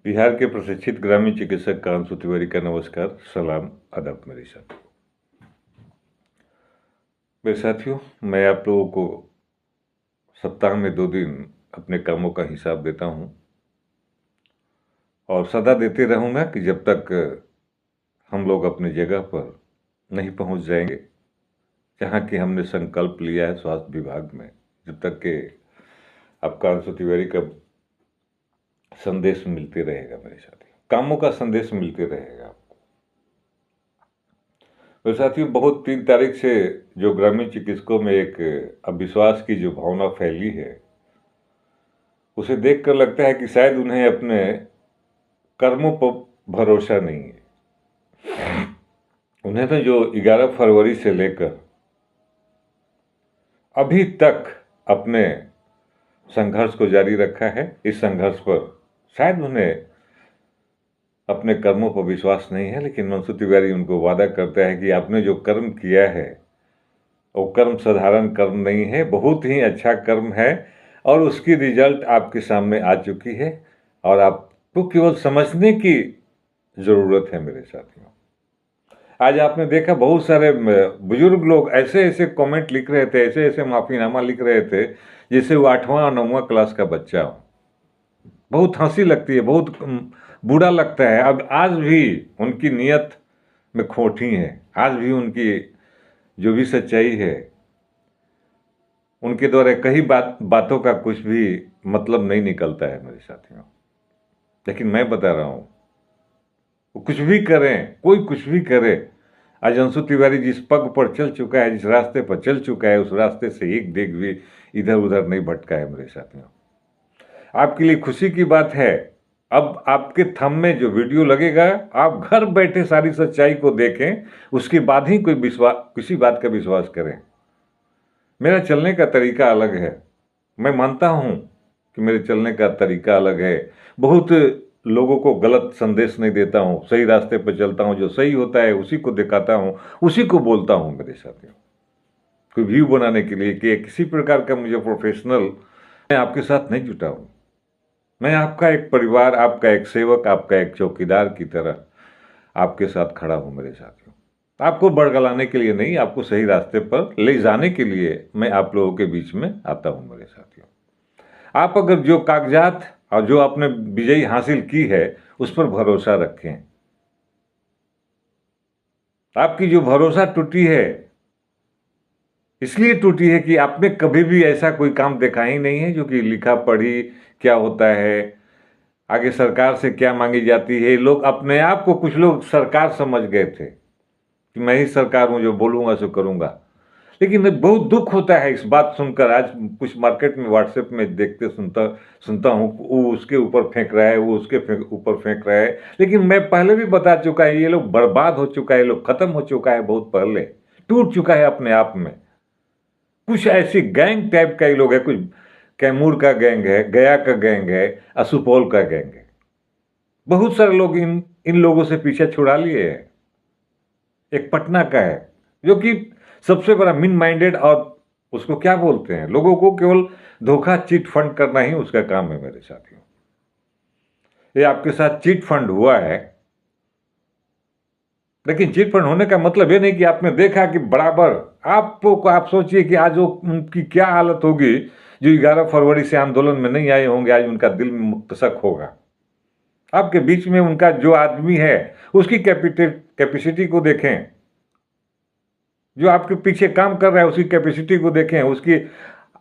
बिहार के प्रशिक्षित ग्रामीण चिकित्सक कांसु तिवारी का नमस्कार, सलाम, आदाब मेरे साथियों। मेरे साथियों, मैं आप लोगों को सप्ताह में 2 दिन अपने कामों का हिसाब देता हूं और सदा देते रहूंगा कि जब तक हम लोग अपनी जगह पर नहीं पहुंच जाएंगे जहां कि हमने संकल्प लिया है स्वास्थ्य विभाग में, जब तक कि आपका कांसु तिवारी का संदेश मिलते रहेगा मेरे साथियों, कामों का संदेश मिलते रहेगा आपको। मेरे साथियों, बहुत 3 तारीख से जो ग्रामीण चिकित्सकों में एक अविश्वास की जो भावना फैली है, उसे देखकर लगता है कि शायद उन्हें अपने कर्मों पर भरोसा नहीं है। उन्हें तो जो 11 फरवरी से लेकर अभी तक अपने संघर्ष को जारी रखा है, इस संघर्ष पर शायद उन्हें अपने कर्मों पर विश्वास नहीं है, लेकिन कांसु तिवारी उनको वादा करता है कि आपने जो कर्म किया है वो कर्म साधारण कर्म नहीं है, बहुत ही अच्छा कर्म है और उसकी रिजल्ट आपके सामने आ चुकी है और आपको केवल समझने की ज़रूरत है मेरे साथियों। आज आपने देखा बहुत सारे बुजुर्ग लोग ऐसे ऐसे कमेंट लिख रहे थे, ऐसे ऐसे माफ़ीनामा लिख रहे थे जैसे वो 8वां और 9वां क्लास का बच्चा हो। बहुत हंसी लगती है, बहुत बुरा लगता है। अब आज भी उनकी नीयत में खोटी है, आज भी उनकी जो भी सच्चाई है, उनके द्वारा कई बातों का कुछ भी मतलब नहीं निकलता है मेरे साथियों। लेकिन मैं बता रहा हूँ, वो कुछ भी करें, कोई कुछ भी करे, आज कांसु तिवारी जिस पग पर चल चुका है, जिस रास्ते पर चल चुका है, उस रास्ते से एक डेग भी इधर उधर नहीं भटका है मेरे साथियों। आपके लिए खुशी की बात है, अब आपके थंब में जो वीडियो लगेगा, आप घर बैठे सारी सच्चाई को देखें, उसके बाद ही किसी बात का विश्वास करें। मेरा चलने का तरीका अलग है, मैं मानता हूं कि मेरे चलने का तरीका अलग है। बहुत लोगों को गलत संदेश नहीं देता हूं, सही रास्ते पर चलता हूं, जो सही होता है उसी को दिखाता हूं, उसी को बोलता हूं मेरे साथियों। कोई व्यू बनाने के लिए कि किसी प्रकार का मुझे प्रोफेशनल मैं आपके साथ नहीं जुटा हूं। मैं आपका एक परिवार, आपका एक सेवक, आपका एक चौकीदार की तरह आपके साथ खड़ा हूं मेरे साथियों। आपको बरगलाने के लिए नहीं, आपको सही रास्ते पर ले जाने के लिए मैं आप लोगों के बीच में आता हूं मेरे साथियों। आप अगर जो कागजात और जो आपने विजयी हासिल की है उस पर भरोसा रखें। आपकी जो भरोसा टूटी है इसलिए टूटी है कि आपने कभी भी ऐसा कोई काम देखा ही नहीं है जो कि लिखा पढ़ी क्या होता है, आगे सरकार से क्या मांगी जाती है। लोग अपने आप को, कुछ लोग सरकार समझ गए थे कि मैं ही सरकार हूं, जो बोलूंगा सो करूंगा। लेकिन बहुत दुख होता है इस बात सुनकर। आज कुछ मार्केट में व्हाट्सएप में देखते सुनता हूँ, वो उसके ऊपर फेंक रहा है, वो उसके ऊपर फेंक रहा है। लेकिन मैं पहले भी बता चुका है, ये लोग बर्बाद हो चुका है, ये लोग खत्म हो चुका है, बहुत पहले टूट चुका है अपने आप में। कुछ ऐसी गैंग टाइप का ही लोग है, कुछ कैमूर का गैंग है, गया का गैंग है, सुपौल का गैंग है। बहुत सारे लोग इन लोगों से पीछे छुड़ा लिए हैं। एक पटना का है जो कि सबसे बड़ा मिन माइंडेड, और उसको क्या बोलते हैं, लोगों को केवल धोखा चिट फंड करना ही उसका काम है मेरे साथियों। ये आपके साथ चिट फंड हुआ है, लेकिन चिट फंड होने का मतलब ये नहीं कि आपने देखा कि बराबर आप सोचिए कि आज उनकी क्या हालत होगी जो 11 फरवरी से आंदोलन में नहीं आए होंगे। आज उनका दिल में मुक्तसक होगा। आपके बीच में उनका जो आदमी है उसकी कैपेसिटी को देखें, जो आपके पीछे काम कर रहा है उसकी कैपेसिटी को देखें, उसकी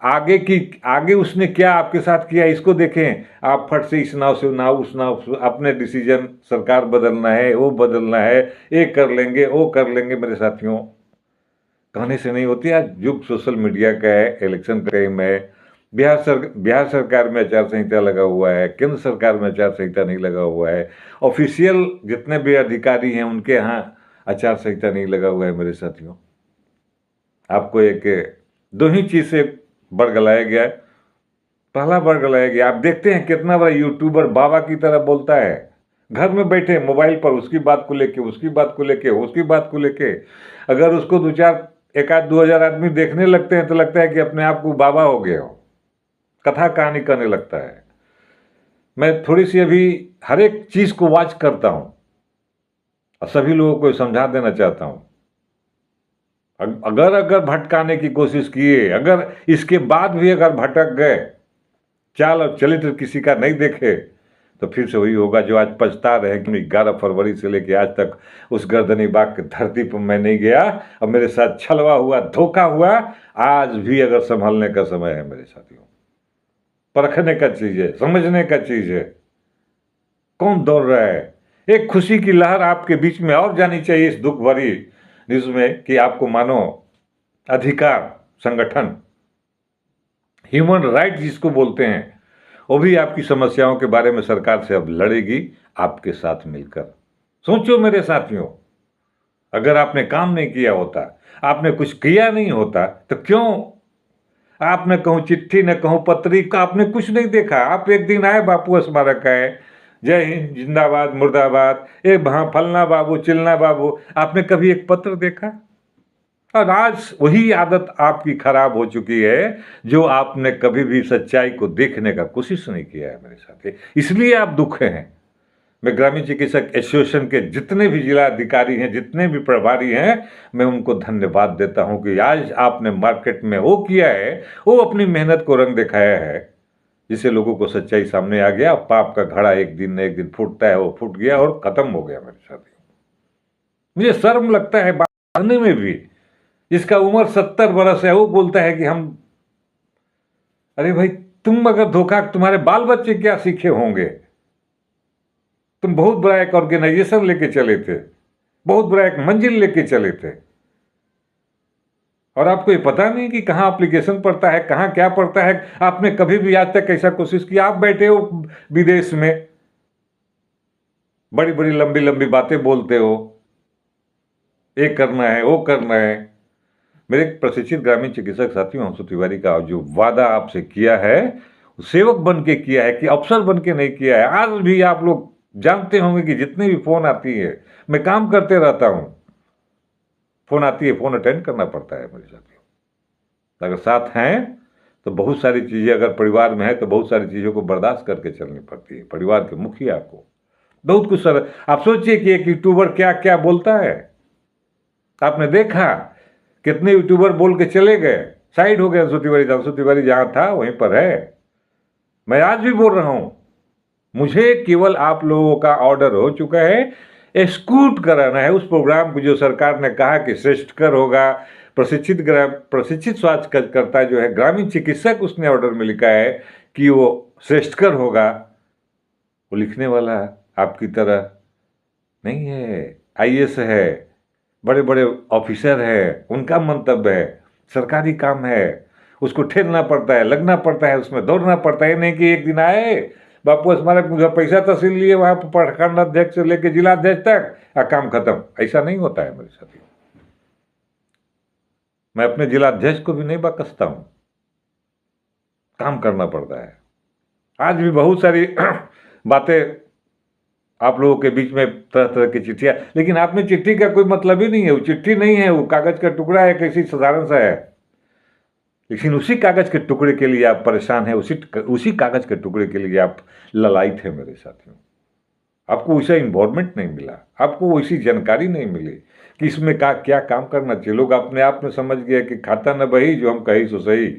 आगे उसने क्या आपके साथ किया इसको देखें। आप फट से इस नाव से नाव उस नाव, अपने डिसीजन, सरकार बदलना है, वो बदलना है, ये कर लेंगे, वो कर लेंगे। मेरे साथियों, कहने से नहीं होती। आज युग सोशल मीडिया का है, इलेक्शन टाइम है, बिहार सरकार में आचार संहिता लगा हुआ है, केंद्र सरकार में आचार संहिता नहीं लगा हुआ है, ऑफिशियल जितने भी अधिकारी हैं उनके यहाँ आचार संहिता नहीं लगा हुआ है मेरे साथियों। आपको एक 2 ही चीज से बरगलाया गया है। पहला बरगलाया गया, आप देखते हैं कितना बड़ा यूट्यूबर बाबा की तरह बोलता है, घर में बैठे मोबाइल पर उसकी बात को लेके, उसकी बात को लेके, उसकी बात को लेके। अगर उसको 1,000-2,000 आदमी देखने लगते हैं तो लगता है कि अपने आप को बाबा हो गया हो, कथा कहानी करने लगता है। मैं थोड़ी सी अभी हर एक चीज को वॉच करता हूं और सभी लोगों को समझा देना चाहता हूं। अगर अगर भटकाने की कोशिश किए, अगर इसके बाद भी अगर भटक गए, चाल और चरित्र किसी का नहीं देखे, तो फिर से वही होगा जो आज पछता रहे कि 11 फरवरी से लेकर आज तक उस गर्दनी बाग की धरती पर मैं नहीं गया और मेरे साथ छलवा हुआ, धोखा हुआ। आज भी अगर संभलने का समय है मेरे साथियों, परखने का चीज है, समझने का चीज है। कौन दौड़ रहा है? एक खुशी की लहर आपके बीच में और जानी चाहिए इस दुख भरी न्यूज में कि आपको मानो अधिकार संगठन, ह्यूमन राइट जिसको बोलते हैं, वो भी आपकी समस्याओं के बारे में सरकार से अब लड़ेगी आपके साथ मिलकर। सोचो मेरे साथियों, अगर आपने काम नहीं किया होता, आपने कुछ किया नहीं होता, तो क्यों आपने कहूं चिट्ठी न कहूं पत्री का आपने कुछ नहीं देखा। आप एक दिन आए बापू स्मारक आए, जय हिंद जिंदाबाद मुर्दाबाद, ए वहां फलना बाबू चिलना बाबू, आपने कभी एक पत्र देखा? और आज वही आदत आपकी खराब हो चुकी है जो आपने कभी भी सच्चाई को देखने का कोशिश नहीं किया है मेरे साथ। इसलिए आप दुखे हैं। मैं ग्रामीण चिकित्सक एसोसिएशन के जितने भी जिला अधिकारी हैं, जितने भी प्रभारी हैं, मैं उनको धन्यवाद देता हूं कि आज आपने मार्केट में वो किया है, वो अपनी मेहनत को रंग दिखाया है, जिससे लोगों को सच्चाई सामने आ गया। पाप का घड़ा एक दिन न एक दिन फूटता है, वो फूट गया और खत्म हो गया मेरे साथ। मुझे शर्म लगता है बांधने में भी, जिसका उम्र 70 बरस है, वो बोलता है कि हम, अरे भाई तुम अगर धोखा, तुम्हारे बाल बच्चे क्या सीखे होंगे? तुम बहुत बड़ा एक ऑर्गेनाइजेशन लेके चले थे, बहुत बड़ा एक मंजिल लेके चले थे, और आपको ये पता नहीं कि कहाँ एप्लीकेशन पड़ता है, कहाँ क्या पड़ता है। आपने कभी भी आज तक ऐसा कोशिश किया? आप बैठे हो विदेश में, बड़ी बड़ी लंबी लंबी बातें बोलते हो, ये करना है वो करना है। मेरे प्रशिक्षित ग्रामीण चिकित्सक साथियों, अंशु तिवारी का जो वादा आपसे किया है, सेवक बन के किया है कि अफसर बन के नहीं किया है। आज भी आप लोग जानते होंगे कि जितने भी फोन आती है, मैं काम करते रहता हूं, फोन आती है, फोन अटेंड करना पड़ता है मेरे साथियों। अगर साथ हैं तो बहुत सारी चीजें, अगर परिवार में है तो बहुत सारी चीजों को बर्दाश्त करके चलनी पड़ती है। परिवार के मुखिया को बहुत कुछ सर, आप सोचिए कि एक यूट्यूबर क्या क्या बोलता है। आपने देखा कितने यूट्यूबर बोल के चले गए, साइड हो गए। अंशु तिवारी जहां था वहीं पर है। मैं आज भी बोल रहा हूं, मुझे केवल आप लोगों का ऑर्डर हो चुका है, एक्सक्यूट कराना है उस प्रोग्राम को जो सरकार ने कहा कि श्रेष्ठकर होगा। प्रशिक्षित स्वास्थ्यकर्ता जो है ग्रामीण चिकित्सक, उसने ऑर्डर में लिखा है कि वो श्रेष्ठकर होगा। वो लिखने वाला आपकी तरह नहीं है, आईएएस है, बड़े बड़े ऑफिसर है, उनका मंतव्य है। सरकारी काम है, उसको ठेलना पड़ता है, लगना पड़ता है, उसमें दौड़ना पड़ता है। नहीं कि एक दिन आए बापू स्मारक मुझे पैसा तहसील लिए, वहां पर प्रखंड अध्यक्ष से लेकर जिला अध्यक्ष तक काम खत्म। ऐसा नहीं होता है मेरे साथी। मैं अपने जिला अध्यक्ष को भी नहीं बकसता हूं, काम करना पड़ता है। आज भी बहुत सारी बातें आप लोगों के बीच में, तरह तरह की चिट्ठियां, लेकिन आप में चिट्ठी का कोई मतलब ही नहीं है। वो चिट्ठी नहीं है, वो कागज का टुकड़ा है, किसी साधारण सा है। लेकिन उसी कागज के टुकड़े के लिए आप परेशान हैं, उसी कागज के टुकड़े के लिए आप ललायित हैं मेरे साथियों। आपको वैसा इन्वॉल्वमेंट नहीं मिला, आपको वैसी जानकारी नहीं मिली कि इसमें क्या काम करना चाहिए। लोग अपने आप में समझ गए कि खाता न बही जो हम कही सो सही।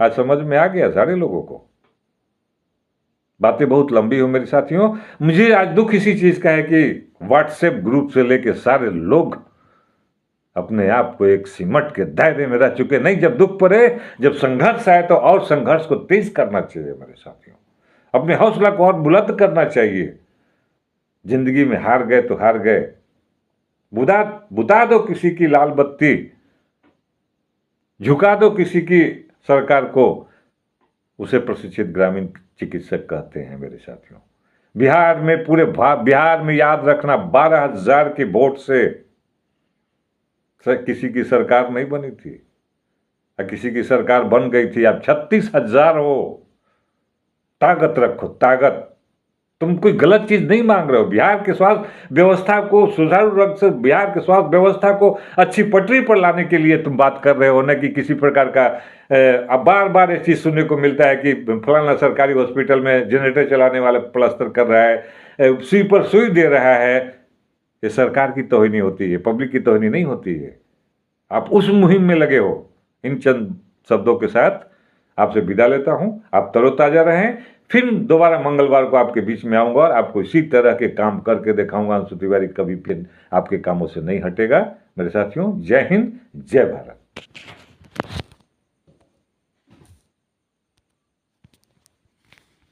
आज समझ में आ गया सारे लोगों को। बातें बहुत लंबी हो मेरे साथियों। मुझे आज दुख इसी चीज का है कि व्हाट्सएप ग्रुप से लेके सारे लोग अपने आप को एक सिमट के दायरे में रह चुके। नहीं, जब दुख पड़े, जब संघर्ष आए तो और संघर्ष को तेज करना चाहिए मेरे साथियों। अपने हौसला को और बुलंद करना चाहिए। जिंदगी में हार गए तो हार गए, बुता दो किसी की लाल बत्ती, झुका दो किसी की सरकार को, उसे प्रशिक्षित ग्रामीण चिकित्सक कहते हैं मेरे साथियों। बिहार में, पूरे बिहार में याद रखना, 12,000 के वोट से किसी की सरकार नहीं बनी थी। किसी की सरकार बन गई थी, अब 36,000 हो। ताकत रखो, ताकत। तुम कोई गलत चीज नहीं मांग रहे हो। बिहार के स्वास्थ्य व्यवस्था को सुचारू रूप से, बिहार के स्वास्थ्य व्यवस्था को अच्छी पटरी पर लाने के लिए तुम बात कर रहे हो, न कि किसी प्रकार का। अब बार बार ये चीज सुनने को मिलता है कि फलाना सरकारी हॉस्पिटल में जनरेटर चलाने वाला प्लास्टर कर रहा है, सुई पर सुई दे रहा है। ये सरकार की तौहीनी होती है, पब्लिक की तौहीनी नहीं होती है। आप उस मुहिम में लगे हो। इन चंद शब्दों के साथ आपसे विदा लेता हूं। आप तरोताजा रहें। फिर दोबारा मंगलवार को आपके बीच में आऊंगा और आपको इसी तरह के काम करके दिखाऊंगा। अंशु तिवारी कभी फिर आपके कामों से नहीं हटेगा। मेरे साथियों, जय हिंद, जय भारत।